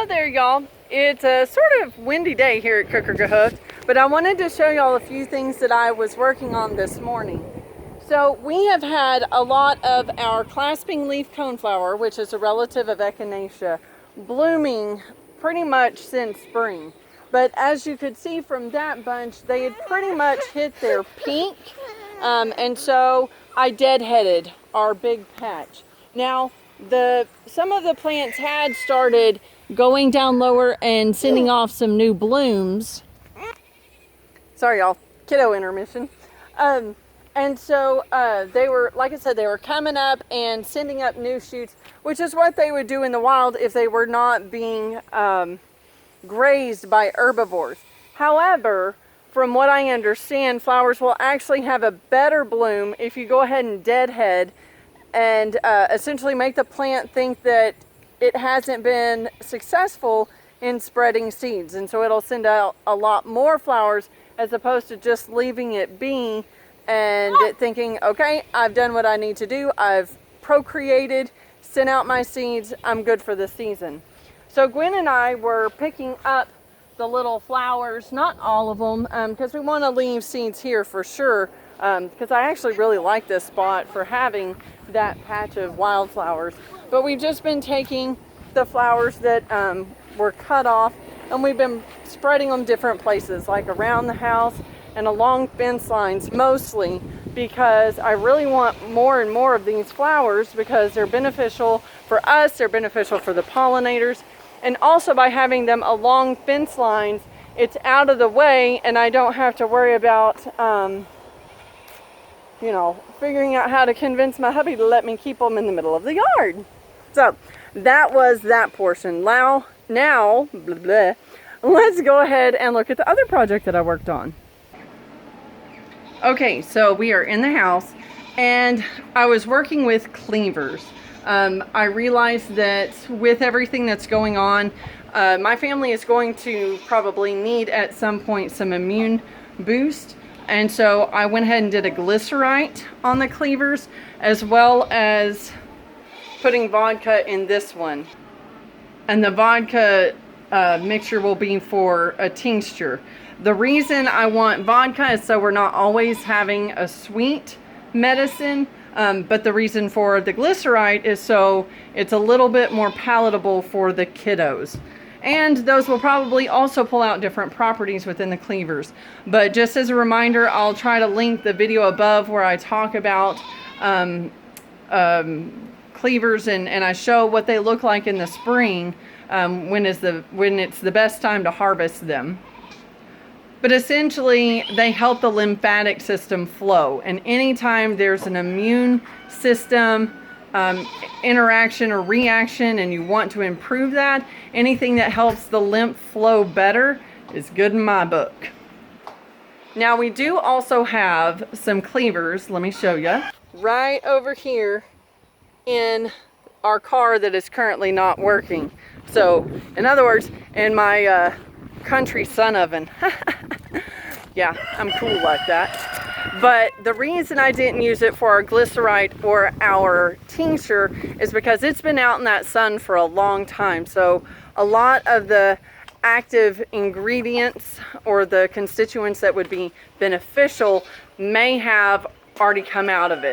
Hello there, y'all. It's a sort of windy day here at Kooker, but I wanted to show y'all a few things that I was working on this morning. So we have had a lot of our clasping leaf coneflower, which is a relative of echinacea, blooming pretty much since spring. But as you could see from that bunch, they had pretty much hit their peak, and so I deadheaded our big patch. Now, some of the plants had started going down lower and sending off some new blooms. Sorry, y'all, kiddo intermission. And so they were, like I said, they were coming up and sending up new shoots, which is what they would do in the wild if they were not being grazed by herbivores. However, from what I understand, flowers will actually have a better bloom if you go ahead and deadhead and essentially make the plant think that it hasn't been successful in spreading seeds. And so it'll send out a lot more flowers as opposed to just leaving it be and it thinking, okay, I've done what I need to do. I've procreated, sent out my seeds. I'm good for the season. So Gwen and I were picking up the little flowers, not all of them, because we want to leave seeds here for sure, because I actually really like this spot for having that patch of wildflowers. But we've just been taking the flowers that were cut off and we've been spreading them different places, like around the house and along fence lines mostly, because I really want more and more of these flowers because they're beneficial for us, they're beneficial for the pollinators, and also by having them along fence lines, it's out of the way and I don't have to worry about you know, figuring out how to convince my hubby to let me keep them in the middle of the yard. So that was that portion. Now blah, blah, let's go ahead and look at the other project that I worked on. Okay, so we are in the house and I was working with cleavers. I realized that with everything that's going on, my family is going to probably need at some point some immune boost. And so I went ahead and did a glycerite on the cleavers, as well as putting vodka in this one. And the vodka mixture will be for a tincture. The reason I want vodka is so we're not always having a sweet medicine, but the reason for the glycerite is so it's a little bit more palatable for the kiddos. And those will probably also pull out different properties within the cleavers. But just as a reminder, I'll try to link the video above where I talk about cleavers and I show what they look like in the spring when it's the best time to harvest them. But essentially, they help the lymphatic system flow. And anytime there's an immune system interaction or reaction and you want to improve that, anything that helps the lymph flow better is good in my book. Now we do also have some cleavers, let me show you, right over here in our car that is currently not working. So in other words, in my country sun oven. Yeah, I'm cool like that. But the reason I didn't use it for our glycerite or our tincture is because it's been out in that sun for a long time. So a lot of the active ingredients or the constituents that would be beneficial may have already come out of it.